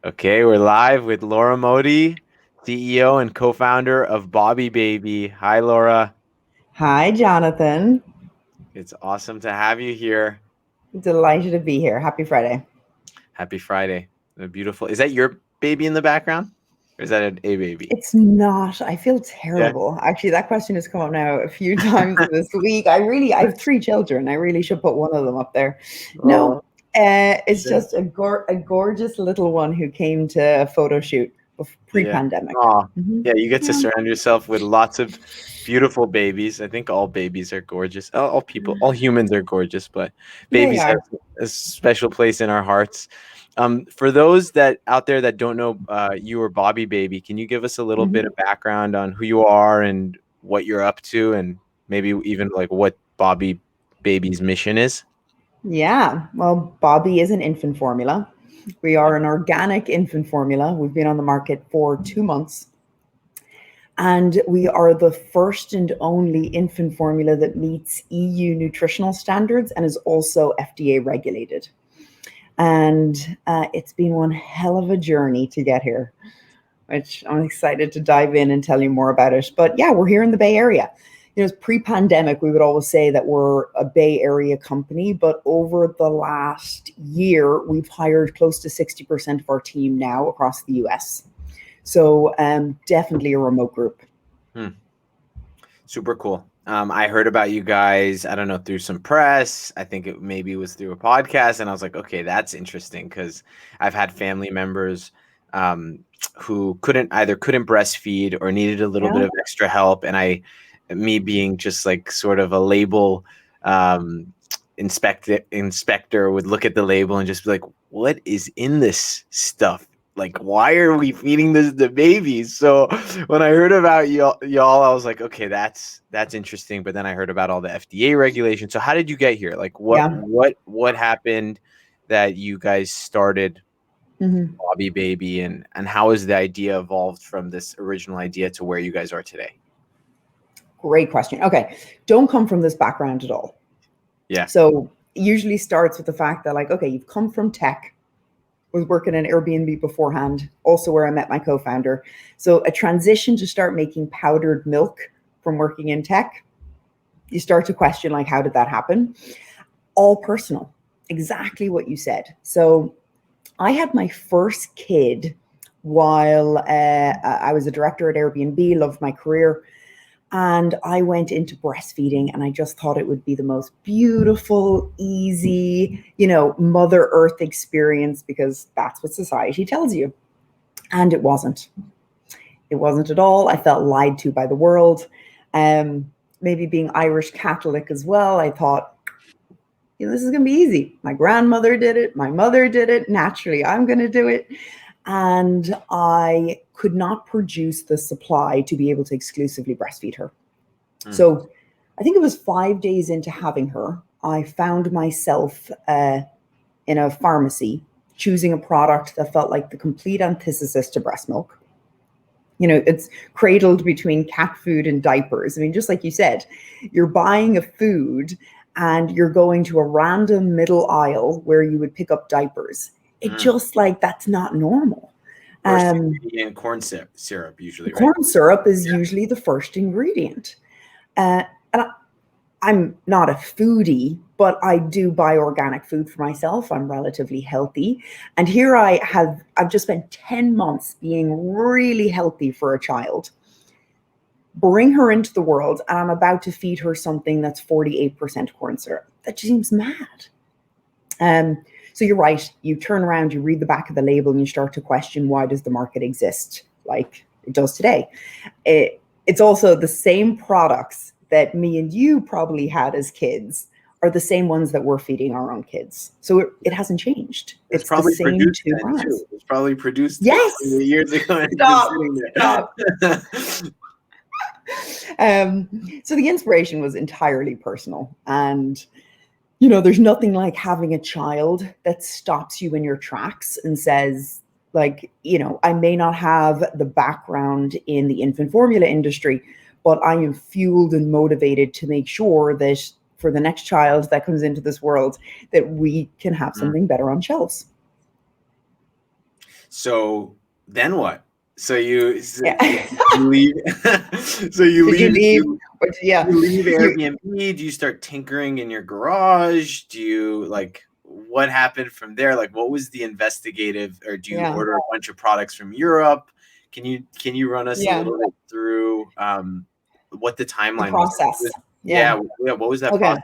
Okay, we're live with Laura Modi, CEO and co-founder of Bobbie Baby. Hi, Laura. Hi, Jonathan. It's awesome to have you here. Delighted to be here. Happy Friday. Happy Friday. Beautiful. Is that your baby in the background? Or is that a baby? It's not. I feel Yeah. terrible. Actually, that question has come up now a few times this week. I have three children. I really should put one of them up there. No, Oh, it's yeah. just a gorgeous little one who came to a photo shoot Yeah. pre-pandemic. Oh, Hmm. yeah. You get to Yeah. surround yourself with lots of beautiful babies. I think all babies are gorgeous. All people, all humans are gorgeous, but They babies have are. a special place in our hearts. For those that out there that don't know you or Bobbie Baby, can you give us a little bit Mhm. of background on who you are and what you're up to, and maybe even like what Bobbie Baby's mission is? Yeah. Well, Bobbie is an infant formula. We Yeah. are an organic infant formula. We've been on the market for 2 months. And we are the first and only infant formula that meets EU nutritional standards and is also FDA regulated. And it's been one hell of a journey to get here, which I'm excited to dive in and tell you more about it. But yeah, we're here in the Bay Area. You know, pre-pandemic, we would always say that we're a Bay Area company, but over the last year, we've hired close to 60% of our team now across the US. So definitely a remote group. Hmm. Super cool. I heard about you guys, I don't know, through some press. I think it maybe was through a podcast. And I was like, okay, that's interesting because I've had family members um, who couldn't breastfeed or needed a little bit Yeah. of extra help. And me being just like sort of a label um, inspector would look at the label and just be like, what is in this stuff? Like, why are we feeding this to babies? So when I heard about y'all, I was like, okay, that's interesting. But then I heard about all the FDA regulations. So how did you get here? Like, what Yeah. what what happened that you guys started Hmm. Bobbie Baby, and how has the idea evolved from this original idea to where you guys are today? Great question. Okay. Don't come from this background at all. Yeah. So it usually starts with the fact that, like, okay, you've come from tech, was working in Airbnb beforehand, also where I met my co-founder. So a transition to start making powdered milk from working in tech, you start to question, like, how did that happen? All personal. Exactly what you said. So I had my first kid while I was a director at Airbnb, loved my career. And I went into breastfeeding and I just thought it would be the most beautiful, easy, Mother Earth experience because that's what society tells you. And it wasn't. It wasn't at all. I felt lied to by the world. Um, Maybe being Irish Catholic as well, I thought, this is going to be easy. My grandmother did it. My mother did it. Naturally, I'm going to do it. And I could not produce the supply to be able to exclusively breastfeed her. Hmm. So I think it was 5 days into having her, I found myself in a pharmacy choosing a product that felt like the complete antithesis to breast milk. It's cradled between cat food and diapers. I mean, just like you said, you're buying a food and you're going to a random middle aisle where you would pick up diapers. It Hmm. just like that's not normal. First Um, ingredient, corn syrup, usually, right? Corn syrup is Yeah. usually the first ingredient. And I'm not a foodie, but I do buy organic food for myself. I'm relatively healthy. And here I've just spent 10 months being really healthy for a child. Bring her into the world, and I'm about to feed her something that's 48% corn syrup. That just seems mad. Um, so you're right. You turn around, you read the back of the label, and you start to question, why does the market exist like it does today? It's also the same products that me and you probably had as kids are the same ones that we're feeding our own kids. So it hasn't changed. It was It's the probably same produced two then too. brands. It was probably produced Yes. 20 years ago and it's been Stop. sitting Stop. there. Um, so the inspiration was entirely personal. And, there's nothing like having a child that stops you in your tracks and says, like, I may not have the background in the infant formula industry, but I am fueled and motivated to make sure that for the next child that comes into this world, that we can have Mm. something better on shelves. So then what? So you Yeah. leave. So you Did you leave. leave? Yeah. You leave You, Airbnb. Do you start tinkering in your garage? Do you like what happened from there? Like what was the investigative, or do you yeah. order a bunch of products from Europe? Can you run us a Yeah. little bit through what the The timeline was? process. Yeah, Yeah. yeah. What was that Okay. process?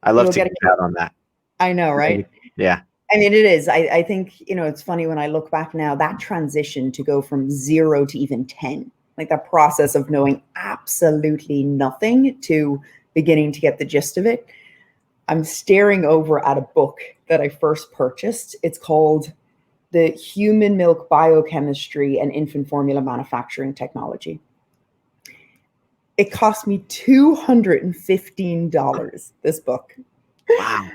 I love You'll to get get out on that. I know, right? Yeah. I mean, it is. I think, it's funny when I look back now, that transition to go from 0 to even 10, like that process of knowing absolutely nothing to beginning to get the gist of it. I'm staring over at a book that I first purchased. It's called The Human Milk Biochemistry and Infant Formula Manufacturing Technology. It cost me $215, this book. Wow.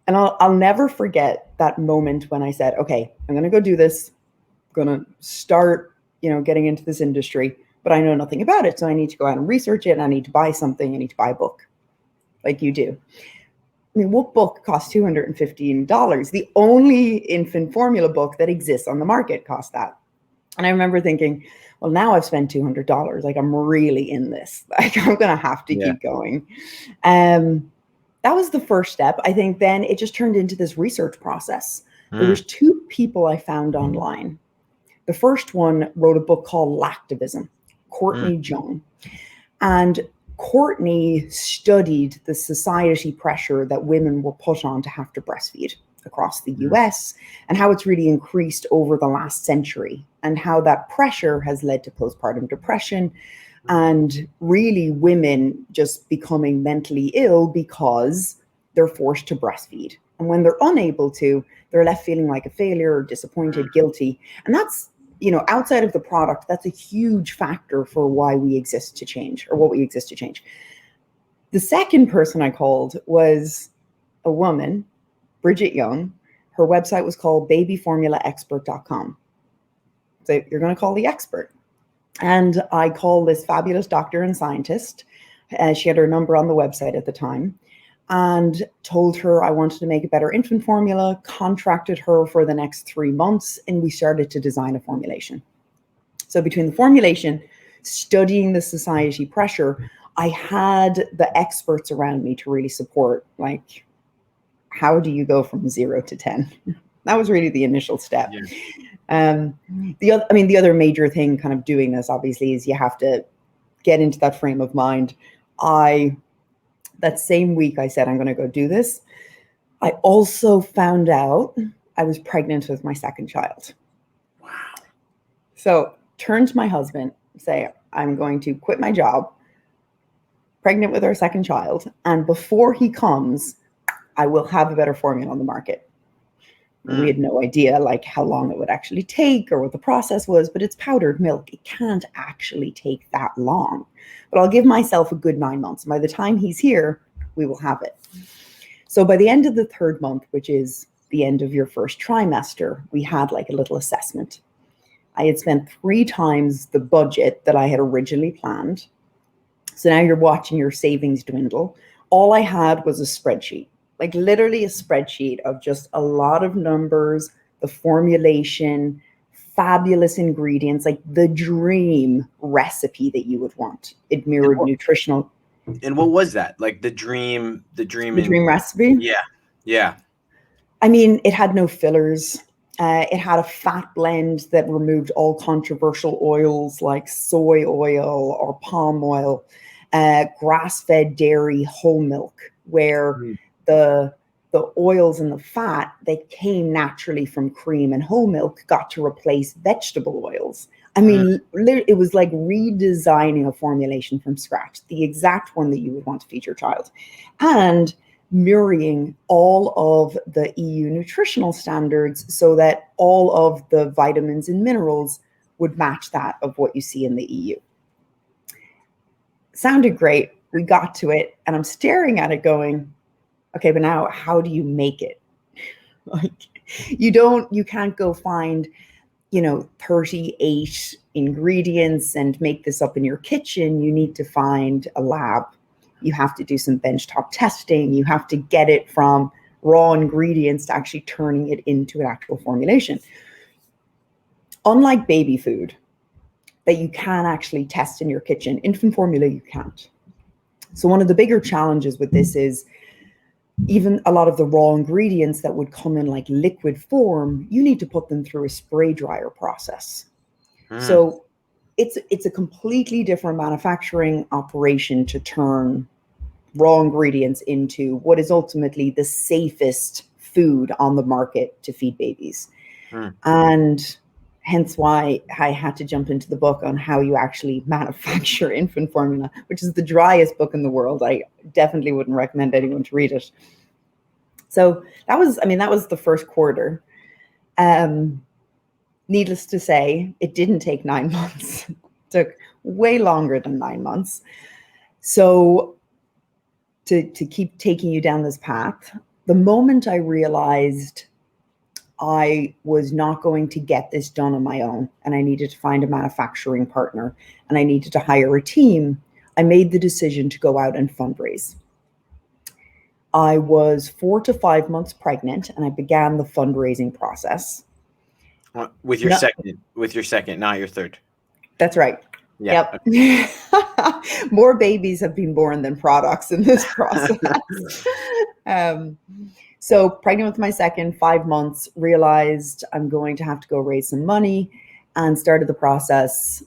And I'll never forget that moment when I said, okay, I'm going to go do this. I'm going to start, getting into this industry, but I know nothing about it. So I need to go out and research it. And I need to buy something. I need to buy a book like you do. I mean, what book costs $215? The only infant formula book that exists on the market costs that. And I remember thinking, well, now I've spent $200. Like I'm really in this. Like I'm going to have to keep going. That was the first step. I think then it just turned into this research process. There was 2 people I found online. The first one wrote a book called Lactivism, Courtney JOON. And Courtney studied the society pressure that women were put on to have to breastfeed across the US and how it's really increased over the last century and how that pressure has led to postpartum depression and really women just becoming mentally ill because they're forced to breastfeed. And when they're unable to, they're left feeling like a failure, disappointed, guilty. And that's, outside of the product, that's a huge factor for why we exist to change, or what we exist to change. The second person I called was a woman, Bridget Young. Her website was called babyformulaexpert.com. So you're going to call the expert. And I called this fabulous doctor and scientist. She had her number on the website at the time, and told her I wanted to make a better infant formula, contracted her for the next 3 months, and we started to design a formulation. So between the formulation, studying the society pressure, I had the experts around me to really support, like, how do you go from 0 to 10? That was really the initial step. Yeah. The other major thing kind of doing this, obviously, is you have to get into that frame of mind. That same week I said, I'm going to go do this, I also found out I was pregnant with my second child. Wow. So turn to my husband, say, I'm going to quit my job, pregnant with our second child, and before he comes, I will have a better formula on the market. We had no idea like how long it would actually take or what the process was, but it's powdered milk. It can't actually take that long. But I'll give myself a good 9 months. By the time he's here, we will have it. So by the end of the 3rd month, which is the end of your first trimester, we had like a little assessment. I had spent 3 times the budget that I had originally planned. So now you're watching your savings dwindle. All I had was a spreadsheet. Like literally a spreadsheet of just a lot of numbers, the formulation, fabulous ingredients, like the dream recipe that you would want. It mirrored nutritional. And what was that? Like the dream Recipe? Yeah. Yeah. I mean, it had no fillers. It had a fat blend that removed all controversial oils like soy oil or palm oil, grass-fed dairy, whole milk, where the oils and the fat that came naturally from cream and whole milk got to replace vegetable oils. I mean, it was like redesigning a formulation from scratch, the exact one that you would want to feed your child, and mirroring all of the EU nutritional standards so that all of the vitamins and minerals would match that of what you see in the EU. Sounded great. We got to it, and I'm staring at it going, okay, but now how do you make it? Like you can't go find, 38 ingredients and make this up in your kitchen. You need to find a lab. You have to do some benchtop testing. You have to get it from raw ingredients to actually turning it into an actual formulation. Unlike baby food that you can actually test in your kitchen, infant formula you can't. So one of the bigger challenges with this is even a lot of the raw ingredients that would come in like liquid form, you need to put them through a spray dryer process. So it's a completely different manufacturing operation to turn raw ingredients into what is ultimately the safest food on the market to feed babies. And hence why I had to jump into the book on how you actually manufacture infant formula, which is the driest book in the world. I definitely wouldn't recommend anyone to read it. So that was the first quarter. Needless to say, it didn't take 9 months. It took way longer than 9 months. So to keep taking you down this path, the moment I realized I was not going to get this done on my own and I needed to find a manufacturing partner and I needed to hire a team, I made the decision to go out and fundraise. I was 4 to 5 months pregnant and I began the fundraising process. With your second, not your third. That's right. Yeah. Yep. More babies have been born than products in this process. So pregnant with my second, 5 months, realized I'm going to have to go raise some money and started the process.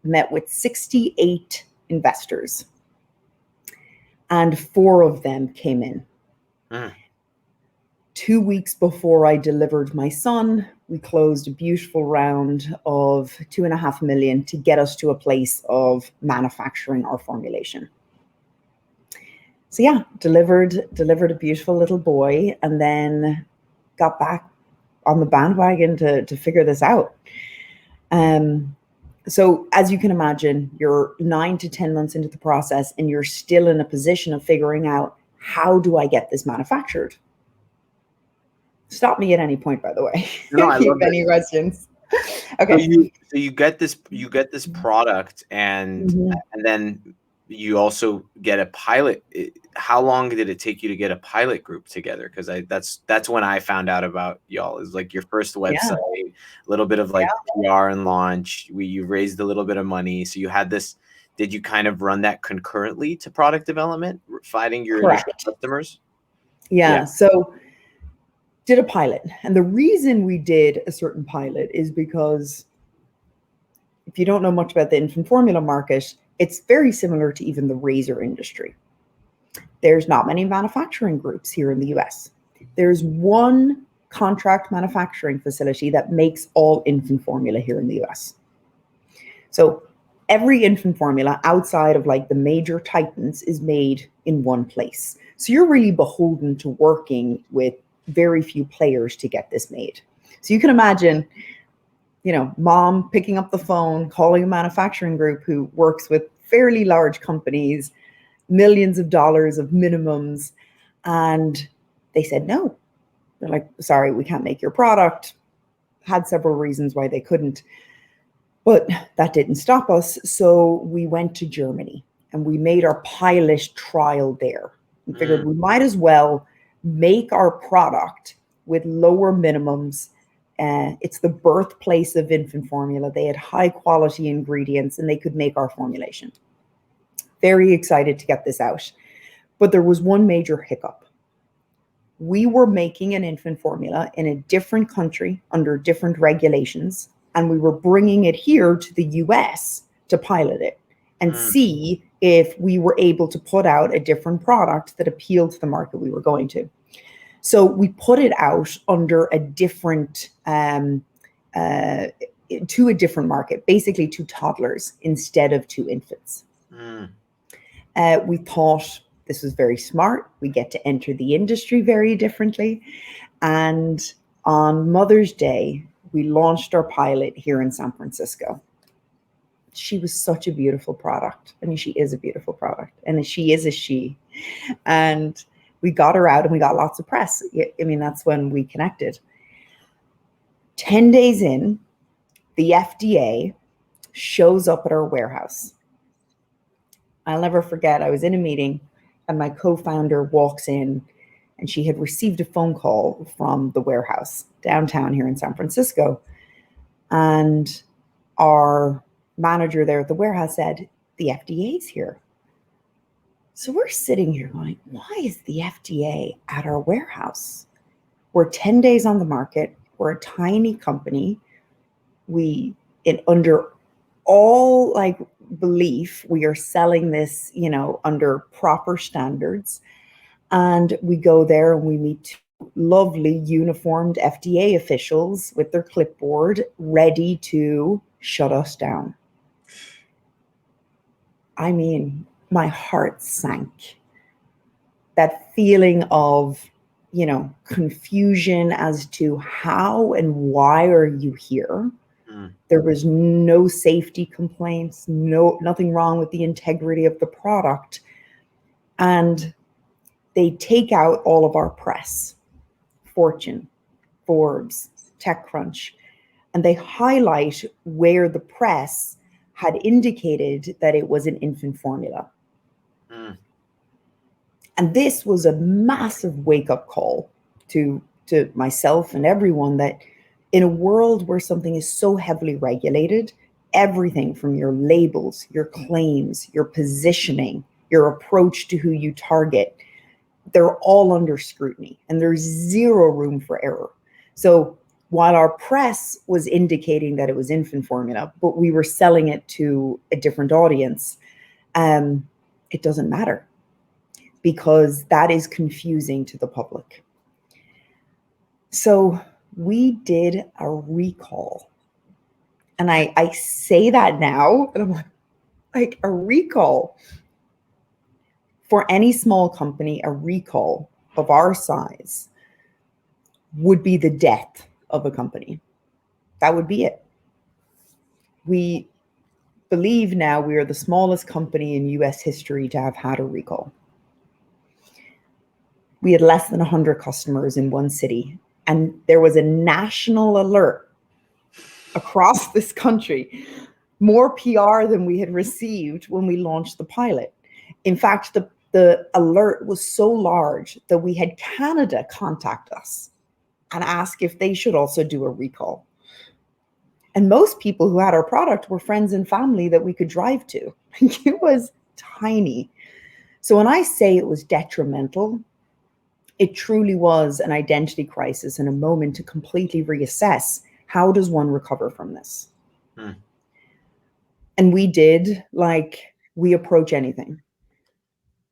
Met with 68 investors and 4 of them came in. 2 weeks before I delivered my son, we closed a beautiful round of 2.5 million to get us to a place of manufacturing our formulation. So yeah, delivered a beautiful little boy and then got back on the bandwagon to figure this out. So as you can imagine, you're 9 to 10 months into the process and you're still in a position of figuring out, how do I get this manufactured? Stop me at any point, by the way. No, if you have any questions. Okay. So you get this product and then you also get a pilot. How long did it take you to get a pilot group together? Because that's when I found out about y'all. Is like your first website, a little bit of like PR and launch. You raised a little bit of money, so you had this. Did you kind of run that concurrently to product development, finding your initial customers? Yeah. So did a pilot, and the reason we did a certain pilot is because if you don't know much about the infant formula market, it's very similar to even the razor industry. There's not many manufacturing groups here in the US. There's one contract manufacturing facility that makes all infant formula here in the US. So every infant formula outside of like the major titans is made in one place. So you're really beholden to working with very few players to get this made. So you can imagine, mom picking up the phone, calling a manufacturing group who works with fairly large companies, millions of dollars of minimums. And they said, no. They're like, sorry, we can't make your product. Had several reasons why they couldn't. But that didn't stop us. So we went to Germany and we made our pilot trial there. We figured we might as well make our product with lower minimums. It's the birthplace of infant formula. They had high quality ingredients and they could make our formulation. Very excited to get this out. But there was one major hiccup. We were making an infant formula in a different country under different regulations, and we were bringing it here to the US to pilot it and see if we were able to put out a different product that appealed to the market we were going to. So we put it out under a different, to a different market, basically to toddlers instead of to infants. We thought this was very smart. We get to enter the industry very differently. And on Mother's Day, we launched our pilot here in San Francisco. She was such a beautiful product. I mean, she is a beautiful product, and she is a she. And we got her out and we got lots of press. I mean, that's when we connected. 10 days in, the FDA shows up at our warehouse. I'll never forget, I was in a meeting and my co-founder walks in and she had received a phone call from the warehouse downtown here in San Francisco. And our manager there at the warehouse said, the FDA's here. So we're sitting here going, why is the FDA at our warehouse? We're 10 days on the market. We're a tiny company. Under all like belief, we are selling this, under proper standards. And we go there and we meet two lovely uniformed FDA officials with their clipboard ready to shut us down. I mean, my heart sank. That feeling of, confusion as to how and why are you here? There was no safety complaints, nothing wrong with the integrity of the product. And they take out all of our press, Fortune, Forbes, TechCrunch, and they highlight where the press had indicated that it was an infant formula. And this was a massive wake-up call to myself and everyone that in a world where something is so heavily regulated, everything from your labels, your claims, your positioning, your approach to who you target, they're all under scrutiny and there's zero room for error. So while our press was indicating that it was infant formula, but we were selling it to a different audience, it doesn't matter because that is confusing to the public. So we did a recall. And I say that now, and I'm like a recall. For any small company, a recall of our size would be the death of a company. That would be it. We believe now we are the smallest company in US history to have had a recall. We had less than 100 customers in one city, and there was a national alert across this country, more PR than we had received when we launched the pilot. In fact, the alert was so large that we had Canada contact us and ask if they should also do a recall. And most people who had our product were friends and family that we could drive to. It was tiny. So when I say it was detrimental, it truly was an identity crisis and a moment to completely reassess, how does one recover from this? And we did, like we approach anything.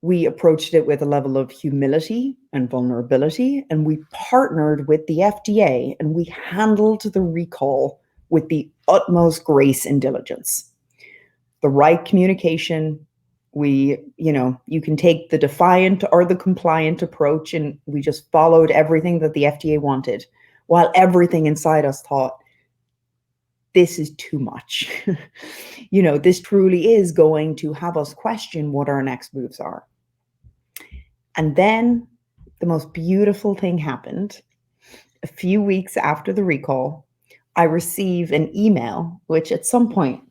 We approached it with a level of humility and vulnerability, and we partnered with the FDA and we handled the recall with the utmost grace and diligence. The right communication. You can take the defiant or the compliant approach, and we just followed everything that the FDA wanted, while everything inside us thought, this is too much. This truly is going to have us question what our next moves are. And then the most beautiful thing happened. A few weeks after the recall, I received an email, which at some point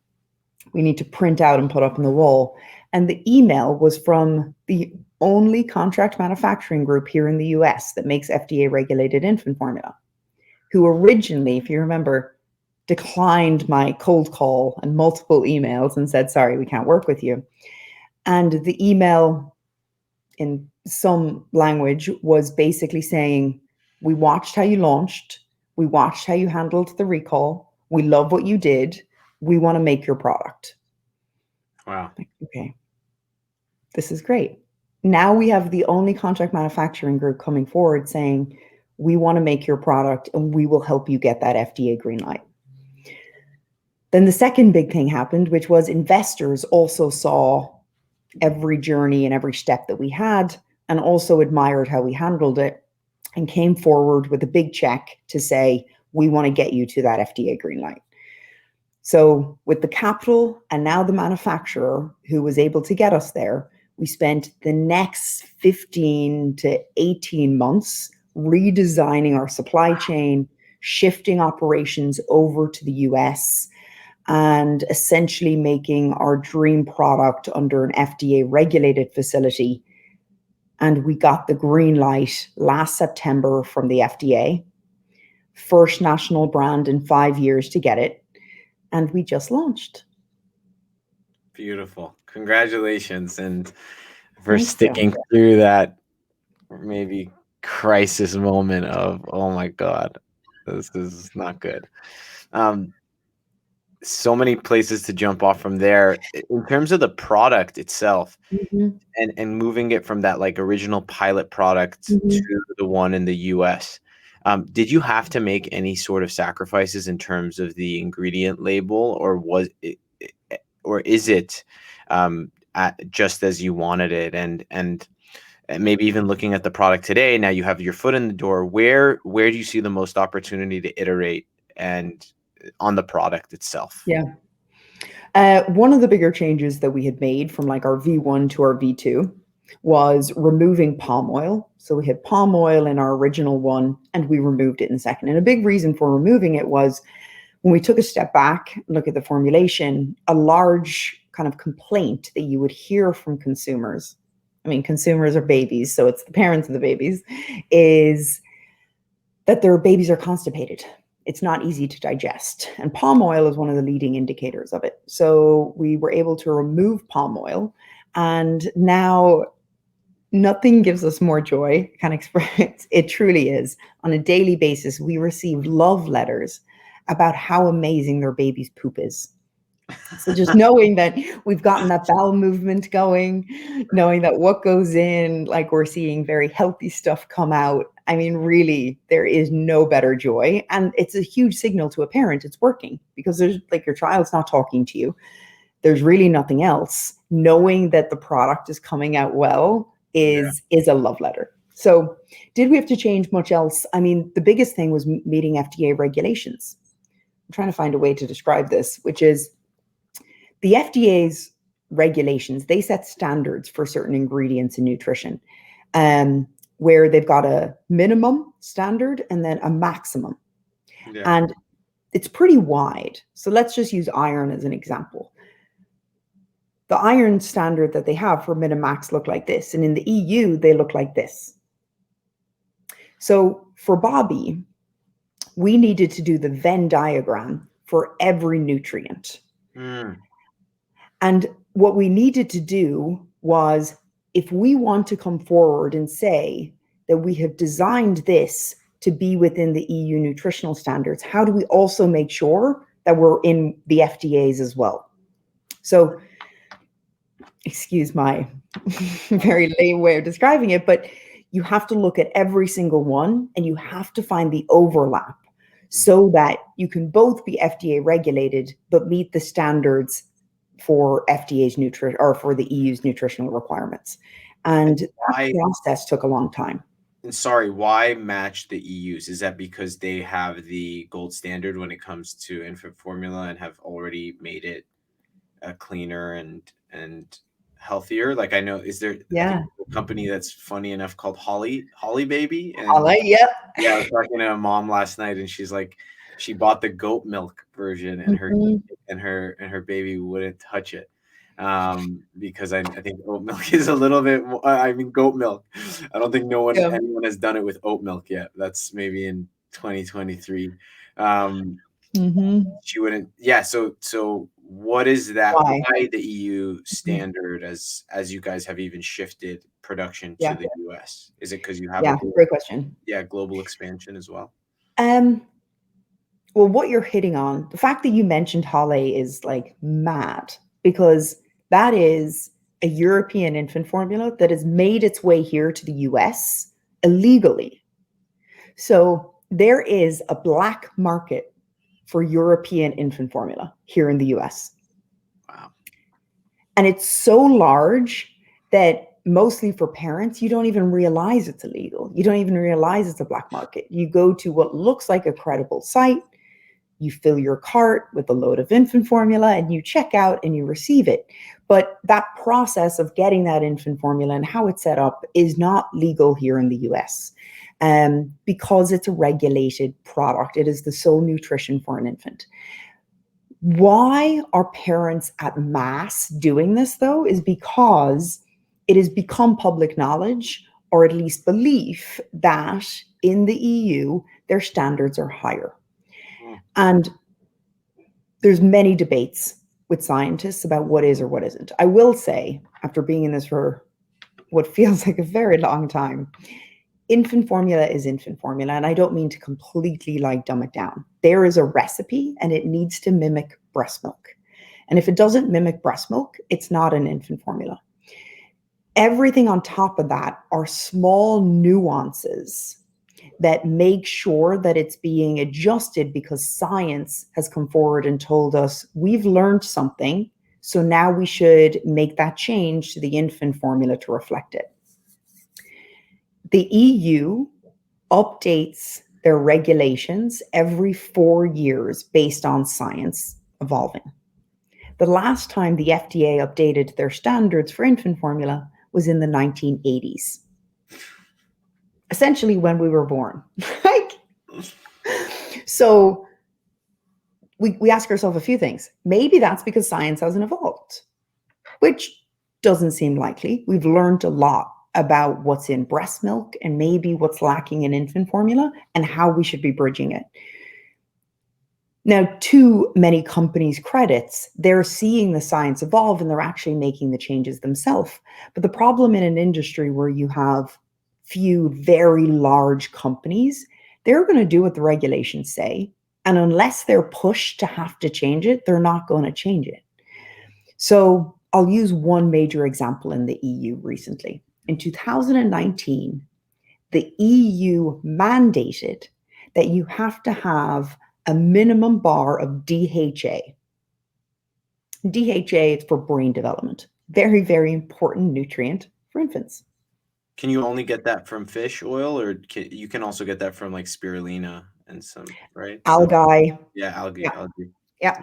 we need to print out and put up on the wall. And the email was from the only contract manufacturing group here in the US that makes FDA regulated infant formula, who originally, if you remember, declined my cold call and multiple emails and said, sorry, we can't work with you. And the email in some language was basically saying, we watched how you launched. We watched how you handled the recall. We love what you did. We want to make your product. Wow. Okay. This is great. Now we have the only contract manufacturing group coming forward saying, we want to make your product and we will help you get that FDA green light. Then the second big thing happened, which was investors also saw every journey and every step that we had and also admired how we handled it and came forward with a big check to say, we want to get you to that FDA green light. So with the capital and now the manufacturer who was able to get us there, we spent the next 15 to 18 months redesigning our supply chain, shifting operations over to the US, and essentially making our dream product under an FDA regulated facility. And we got the green light last September from the FDA. first national brand in 5 years to get it. And we just launched. Beautiful. Congratulations. And for Thanks, Phil. sticking through that maybe crisis moment of, oh my God, this is not good. So many places to jump off from there. In terms of the product itself, Mhm. and moving it from that like original pilot product Mhm. to the one in the US, did you have to make any sort of sacrifices in terms of the ingredient label, or was it, or is it just as you wanted it? And maybe even looking at the product today, now you have your foot in the door. Where do you see the most opportunity to iterate and on the product itself? Yeah. One of the bigger changes that we had made from like our V1 to our V2 was removing palm oil. So we had palm oil in our original one, and we removed it in the second. And a big reason for removing it was when we took a step back and look at the formulation, a large kind of complaint that you would hear from consumers. I mean, consumers are babies, so it's the parents of the babies, is that their babies are constipated. It's not easy to digest. And palm oil is one of the leading indicators of it. So we were able to remove palm oil. And now nothing gives us more joy. Can express it truly is. On a daily basis, we receive love letters about how amazing their baby's poop is. So just knowing that we've gotten that bowel movement going, knowing that what goes in, like we're seeing very healthy stuff come out. I mean, really, there is no better joy. And it's a huge signal to a parent it's working, because there's like your child's not talking to you. There's really nothing else. Knowing that the product is coming out well is a love letter. So did we have to change much else? I mean, the biggest thing was meeting FDA regulations. I'm trying to find a way to describe this, which is the FDA's regulations. They set standards for certain ingredients in nutrition, where they've got a minimum standard and then a maximum. Yeah. And it's pretty wide. So let's just use iron as an example. The iron standard that they have for Minimax look like this, and in the EU, they look like this. So for Bobbie, we needed to do the Venn diagram for every nutrient. And what we needed to do was, if we want to come forward and say that we have designed this to be within the EU nutritional standards, how do we also make sure that we're in the FDA's as well? So, excuse my very lame way of describing it, but you have to look at every single one, and you have to find the overlap so that you can both be FDA regulated but meet the standards for FDA's nutrition, or for the EU's nutritional requirements. And that process took a long time. And sorry, why match the EU's? Is that because they have the gold standard when it comes to infant formula and have already made it cleaner and healthier? Like, I know, is there a company that's funny enough called Holly Baby? And Holly, yep. Yeah, I was talking to a mom last night, and she's like, she bought the goat milk version, and her baby wouldn't touch it, because I think oat milk is a little bit more, I mean, goat milk. I don't think anyone has done it with oat milk yet. That's maybe in 2023. She wouldn't. Yeah. So what is that? Why the EU standard, as you guys have even shifted production to the US? Is it because you have a great question? Yeah, global expansion as well. Well, what you're hitting on, the fact that you mentioned Holly is like mad, because that is a European infant formula that has made its way here to the US illegally. So there is a black market for European infant formula here in the US. Wow. And it's so large that mostly for parents, you don't even realize it's illegal. You don't even realize it's a black market. You go to what looks like a credible site, you fill your cart with a load of infant formula, and you check out and you receive it. But that process of getting that infant formula and how it's set up is not legal here in the US, because it's a regulated product. It is the sole nutrition for an infant. Why are parents at mass doing this, though, is because it has become public knowledge, or at least belief, that in the EU, their standards are higher. Mm. And there's many debates with scientists about what is or what isn't. I will say, after being in this for what feels like a very long time, infant formula is infant formula. And I don't mean to completely like dumb it down. There is a recipe and it needs to mimic breast milk. And if it doesn't mimic breast milk, it's not an infant formula. Everything on top of that are small nuances that make sure that it's being adjusted because science has come forward and told us we've learned something. So now we should make that change to the infant formula to reflect it. The EU updates their regulations every 4 years based on science evolving. The last time the FDA updated their standards for infant formula was in the 1980s. Essentially when we were born. So we ask ourselves a few things. Maybe that's because science hasn't evolved, which doesn't seem likely. We've learned a lot about what's in breast milk and maybe what's lacking in infant formula and how we should be bridging it. Now, to many companies' credits, they're seeing the science evolve and they're actually making the changes themselves. But the problem in an industry where you have few very large companies, they're going to do what the regulations say. And unless they're pushed to have to change it, they're not going to change it. So I'll use one major example in the EU recently. In 2019, the EU mandated that you have to have a minimum bar of DHA. DHA is for brain development. Very, very important nutrient for infants. Can you only get that from fish oil, or you can also get that from like spirulina and some, right? Algae. Yeah, algae. Yeah.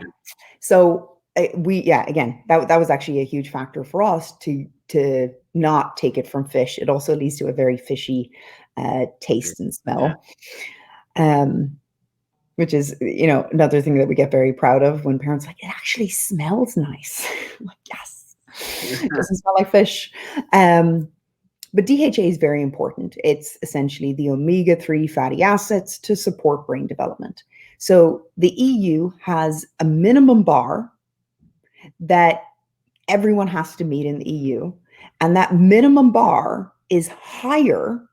So again, that was actually a huge factor for us to not take it from fish. It also leads to a very fishy taste and smell. Yeah. Which is, another thing that we get very proud of when parents are like, it actually smells nice. I'm like, yes, it doesn't smell like fish. But DHA is very important. It's essentially the omega-3 fatty acids to support brain development. So the EU has a minimum bar that everyone has to meet in the EU. And that minimum bar is higher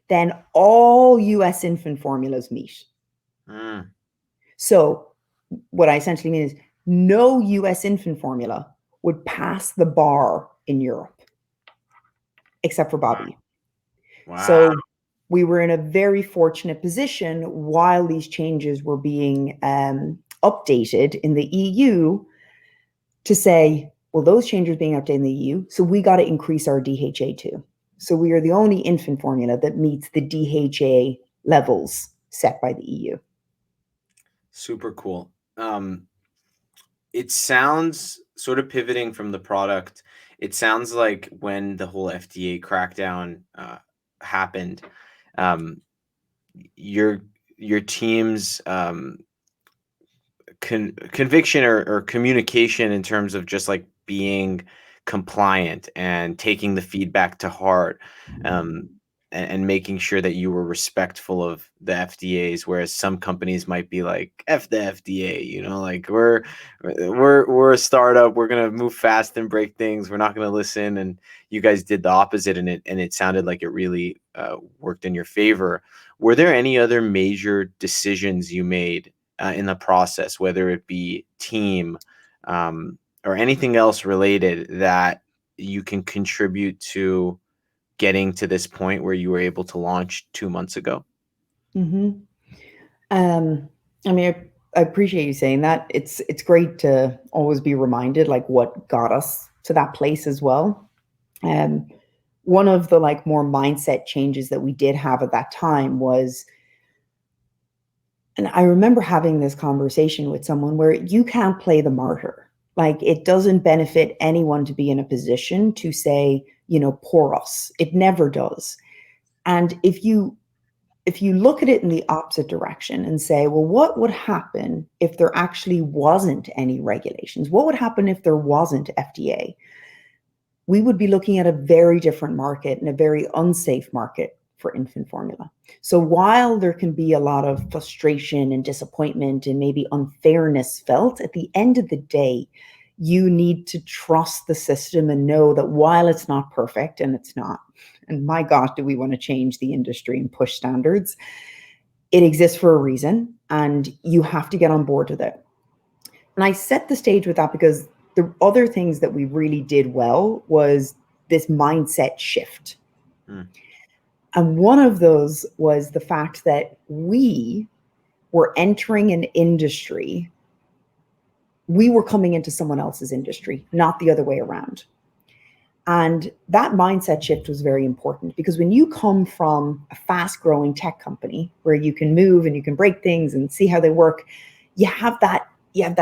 than all US infant formulas meet. Mm. So what I essentially mean is no US infant formula would pass the bar in Europe, except for Bobbie. Wow. So we were in a very fortunate position while these changes were being updated in the EU to say, well, those changes being updated in the EU, so we got to increase our DHA too. So we are the only infant formula that meets the DHA levels set by the EU. Super cool. It sounds, sort of pivoting from the product, it sounds like when the whole FDA crackdown happened, your team's conviction or communication in terms of just like being compliant and taking the feedback to heart, and making sure that you were respectful of the FDA's, whereas some companies might be like, F the FDA, like we're a startup, we're gonna move fast and break things, we're not gonna listen. And you guys did the opposite, and it sounded like it really worked in your favor. Were there any other major decisions you made in the process, whether it be team or anything else related, that you can contribute to getting to this point where you were able to launch 2 months ago? Mm-hmm. I mean, I appreciate you saying that. It's great to always be reminded like what got us to that place as well. One of the like more mindset changes that we did have at that time was, and I remember having this conversation with someone where you can't play the martyr. Like it doesn't benefit anyone to be in a position to say, poor us. It never does. And if you look at it in the opposite direction and say, well, what would happen if there actually wasn't any regulations? What would happen if there wasn't FDA? We would be looking at a very different market and a very unsafe market for infant formula. So while there can be a lot of frustration and disappointment and maybe unfairness felt, at the end of the day, you need to trust the system and know that while it's not perfect, and it's not, and my gosh, do we want to change the industry and push standards, it exists for a reason, and you have to get on board with it. And I set the stage with that because the other things that we really did well was this mindset shift. Mm. And one of those was the fact that we were entering an industry. We were coming into someone else's industry, not the other way around. And that mindset shift was very important because when you come from a fast growing tech company where you can move and you can break things and see how they work, you have that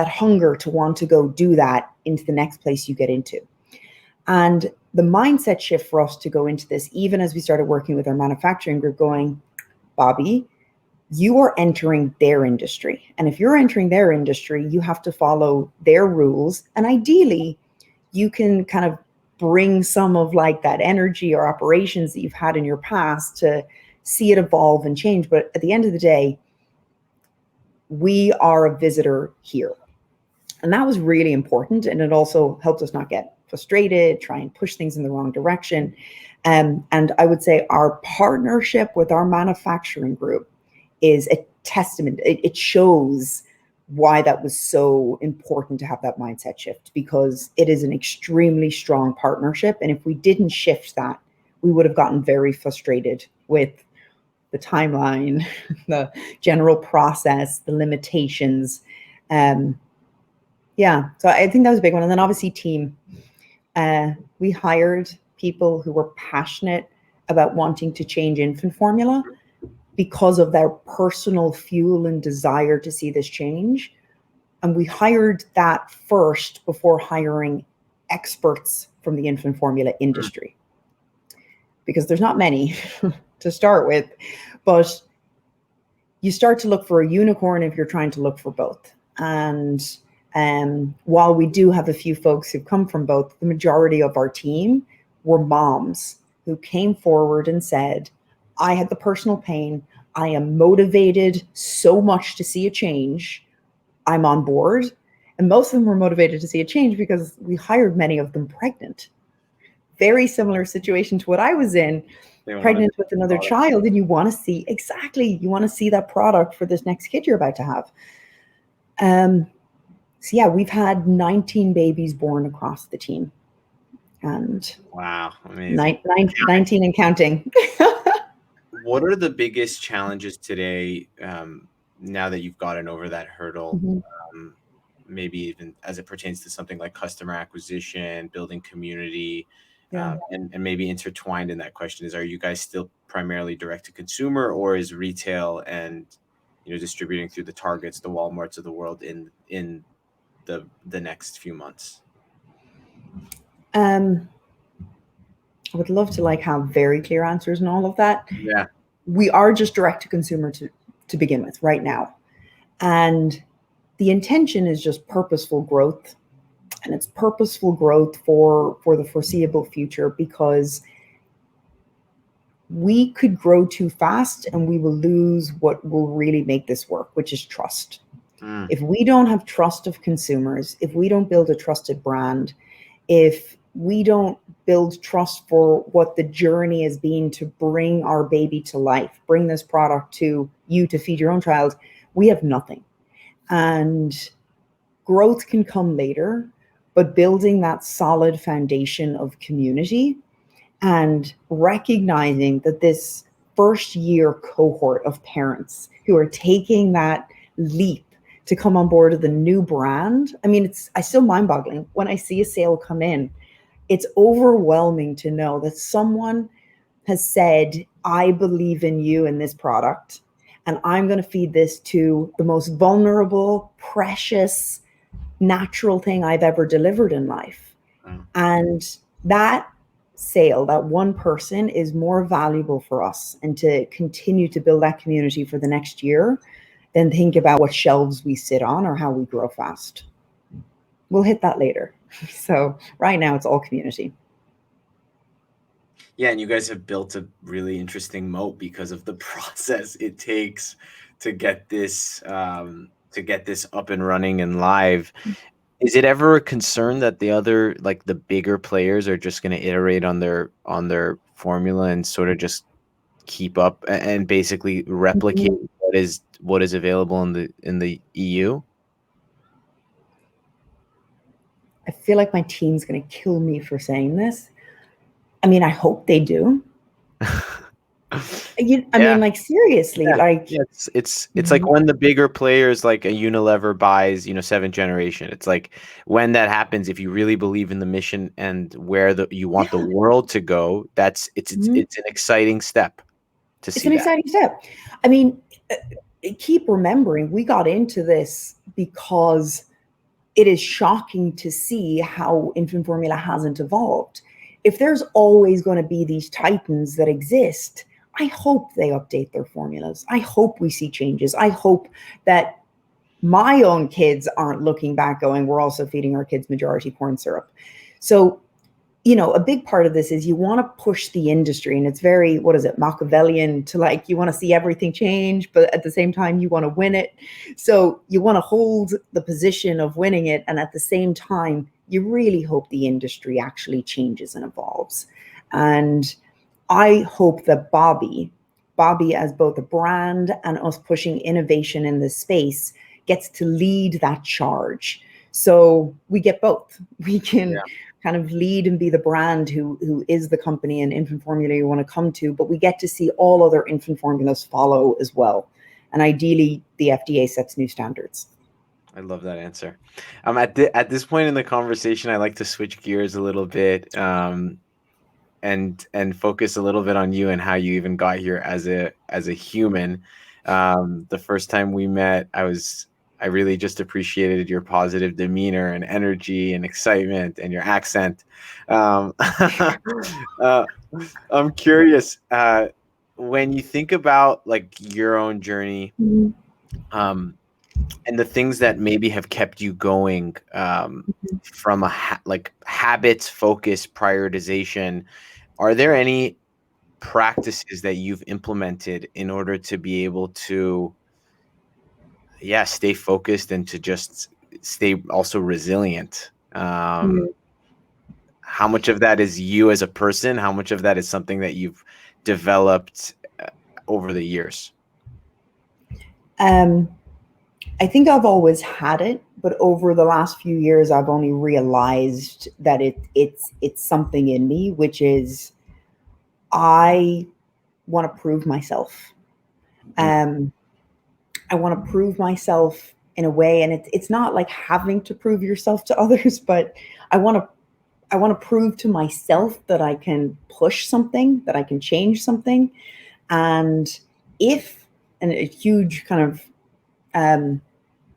hunger to want to go do that into the next place you get into. And the mindset shift for us to go into this, even as we started working with our manufacturing group, going, Bobbie, you are entering their industry. And if you're entering their industry, you have to follow their rules. And ideally, you can kind of bring some of like that energy or operations that you've had in your past to see it evolve and change. But at the end of the day, we are a visitor here. And that was really important. And it also helped us not get frustrated, try and push things in the wrong direction. And I would say our partnership with our manufacturing group is a testament. It shows why that was so important to have that mindset shift, because it is an extremely strong partnership. And if we didn't shift that, we would have gotten very frustrated with the timeline, the general process, the limitations. Yeah, so I think that was a big one. And then obviously team. We hired people who were passionate about wanting to change infant formula because of their personal fuel and desire to see this change. And we hired that first before hiring experts from the infant formula industry, because there's not many to start with, but you start to look for a unicorn if you're trying to look for both. And while we do have a few folks who come from both, the majority of our team were moms who came forward and said, I had the personal pain. I am motivated so much to see a change. I'm on board. And most of them were motivated to see a change because we hired many of them pregnant. Very similar situation to what I was in, pregnant with another child. And you want to see, exactly, you want to see that product for this next kid you're about to have. So yeah, we've had 19 babies born across the team. And wow, amazing. 19 and counting. What are the biggest challenges today, now that you've gotten over that hurdle? Mm-hmm. Maybe even as it pertains to something like customer acquisition, building community, yeah. And maybe intertwined in that question is, are you guys still primarily direct to consumer, or is retail and distributing through the Targets, the Walmarts of the world in the next few months? I would love to have very clear answers and all of that. Yeah. We are just direct to consumer to begin with right now. And the intention is just purposeful growth. And it's purposeful growth for the foreseeable future, because we could grow too fast and we will lose what will really make this work, which is trust. If we don't have trust of consumers, if we don't build a trusted brand, if we don't build trust for what the journey has been to bring our baby to life, bring this product to you to feed your own child, we have nothing. And growth can come later, but building that solid foundation of community and recognizing that this first year cohort of parents who are taking that leap to come on board with a new brand. I mean, it's still mind-boggling when I see a sale come in. It's overwhelming to know that someone has said, I believe in you and this product, and I'm going to feed this to the most vulnerable, precious, natural thing I've ever delivered in life. And that sale, that one person, is more valuable for us, and to continue to build that community for the next year than think about what shelves we sit on or how we grow fast. We'll hit that later. So right now it's all community. Yeah, and you guys have built a really interesting moat because of the process it takes to get this up and running and live. Is it ever a concern that the other, like the bigger players, are just going to iterate on their formula and sort of just keep up and basically replicate Mhm. what is available in the EU? I feel like my team's going to kill me for saying this. I mean, I hope they do. I Yeah. mean, like seriously, Yeah. like Yeah, it's like when the bigger players like a Unilever buys, 7th generation. It's like when that happens, if you really believe in the mission and where you want the world to go, Mhm. it's an exciting step to It's see an that. exciting step. I mean, keep remembering we got into this because it is shocking to see how infant formula hasn't evolved. If there's always going to be these titans that exist, I hope they update their formulas. I hope we see changes. I hope that my own kids aren't looking back going, we're also feeding our kids majority corn syrup. So, a big part of this is you want to push the industry, and it's very, what is it, Machiavellian to like, you want to see everything change, but at the same time, you want to win it. So you want to hold the position of winning it. And at the same time, you really hope the industry actually changes and evolves. And I hope that Bobbie as both a brand and us pushing innovation in this space gets to lead that charge. So we get both. We can kind of lead and be the brand who is the company and infant formula you want to come to, but we get to see all other infant formulas follow as well. And ideally, the FDA sets new standards. I love that answer. At this point in the conversation, I like to switch gears a little bit, and focus a little bit on you and how you even got here as a human. The first time we met, I really just appreciated your positive demeanor and energy and excitement and your accent. Uh, I'm curious, when you think about like your own journey, Mhm. um, and the things that maybe have kept you going, from like habits, focus, prioritization. Are there any practices that you've implemented in order to be able to, yeah, stay focused and to just stay also resilient? How much of that is you as a person? How much of that is something that you've developed over the years? Um, I think I've always had it, but over the last few years, I've only realized that it's something in me, which is I want to prove myself. Mm, Um, I want to prove myself in a way, and it's not like having to prove yourself to others, but I want to I want to prove to myself that I can push something, that I can change something, and if and a huge kind of um,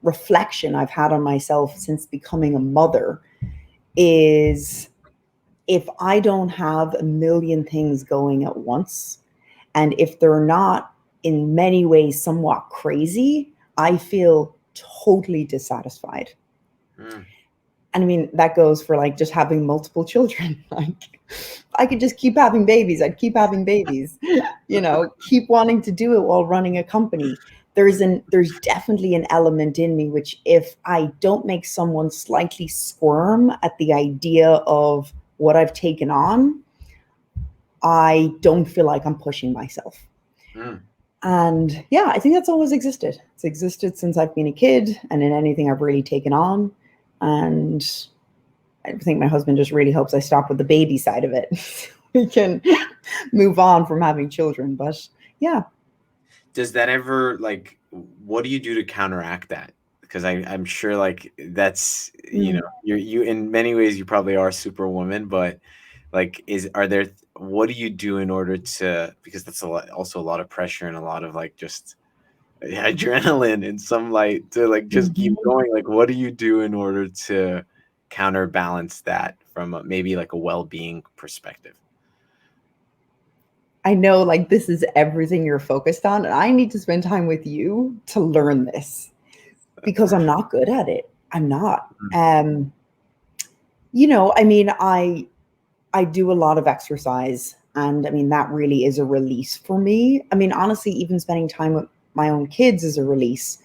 reflection I've had on myself since becoming a mother is if I don't have a million things going at once, and if they're not in many ways somewhat crazy, I feel totally dissatisfied. mm. And I mean, that goes for like just having multiple children. Like, I could just keep having babies. I'd keep having babies, keep wanting to do it while running a company. There's definitely an element in me which, if I don't make someone slightly squirm at the idea of what I've taken on, I don't feel like I'm pushing myself. Mm. And yeah, I think that's always existed. It's existed since I've been a kid and in anything I've really taken on. And I think my husband just really hopes I stop with the baby side of it. We can move on from having children. But yeah. Does that ever, like, what do you do to counteract that? Because I'm sure like that's, Mm. you in many ways you probably are superwoman, but like what do you do in order to, because that's also a lot of pressure and a lot of like just adrenaline in some light to like just keep Mhm. going. Like what do you do in order to counterbalance that from maybe like a well-being perspective? I know like this is everything you're focused on. And I need to spend time with you to learn this because I'm not good at it. I'm not. I mean, I do a lot of exercise And I mean, that really is a release for me. I mean, honestly, even spending time with my own kids is a release.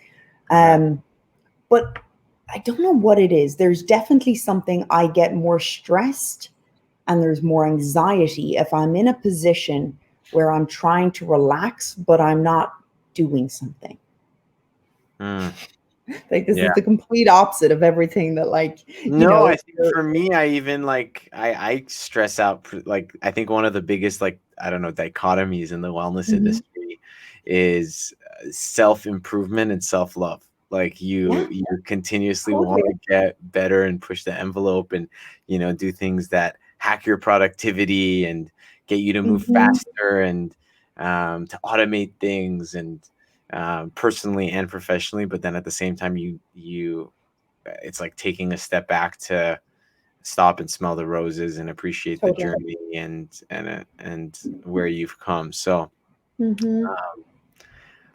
But I don't know what it is. There's definitely something. I get more stressed and there's more anxiety if I'm in a position where I'm trying to relax, but I'm not doing something. Like, this is the complete opposite of everything that, like, no, I think for me, I even like I stress out. Like, I think one of the biggest, like, I don't know, dichotomies in the wellness industry is self-improvement and self-love. Like, you continuously want to get better and push the envelope and, do things that hack your productivity and get you to move faster and to automate things and personally and professionally. But then at the same time, it's like taking a step back to stop and smell the roses and appreciate the journey and where you've come. So,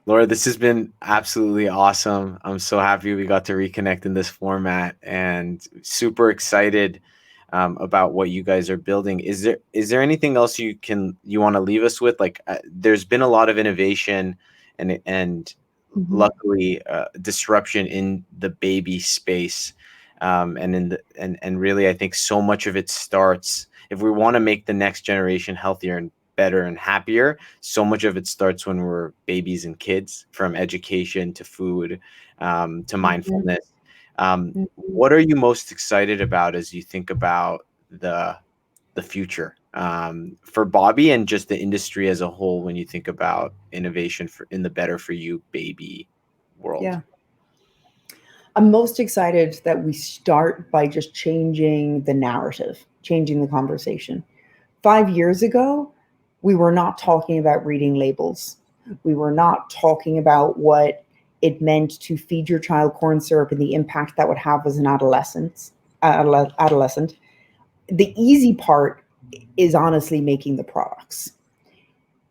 Laura, this has been absolutely awesome. I'm so happy we got to reconnect in this format and super excited about what you guys are building. Is there anything else you want to leave us with? Like, there's been a lot of innovation and luckily disruption in the baby space, and really, I think so much of it starts, if we want to make the next generation healthier and better and happier, so much of it starts when we're babies and kids, from education to food, to mindfulness. What are you most excited about as you think about the future, for Bobbie and just the industry as a whole, when you think about innovation in the better for you baby world? Yeah. I'm most excited that we start by just changing the narrative, changing the conversation. 5 years ago, we were not talking about reading labels. We were not talking about what it meant to feed your child corn syrup and the impact that would have as an adolescent. The easy part is honestly making the products.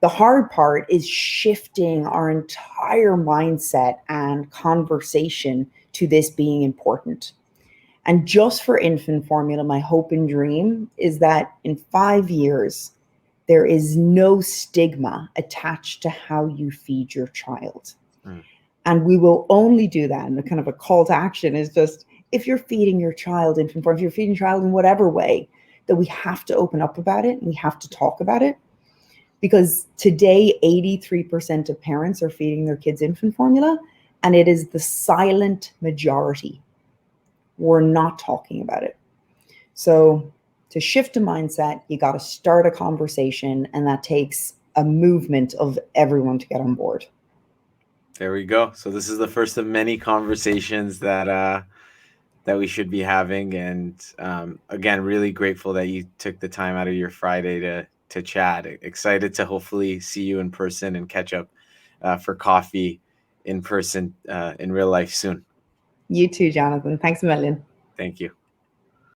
The hard part is shifting our entire mindset and conversation to this being important. And just for infant formula, my hope and dream is that in 5 years, there is no stigma attached to how you feed your child. And we will only do that. And the kind of a call to action is just, if you're feeding your child infant formula, if you're feeding your child in whatever way, that we have to open up about it and we have to talk about it. Because today, 83% of parents are feeding their kids infant formula, and it is the silent majority. We're not talking about it. So to shift a mindset, you got to start a conversation, and that takes a movement of everyone to get on board. There we go. So this is the first of many conversations that we should be having. And again, really grateful that you took the time out of your Friday to chat. Excited to hopefully see you in person and catch up for coffee in person in real life soon. You too, Jonathan. Thanks a million. Thank you.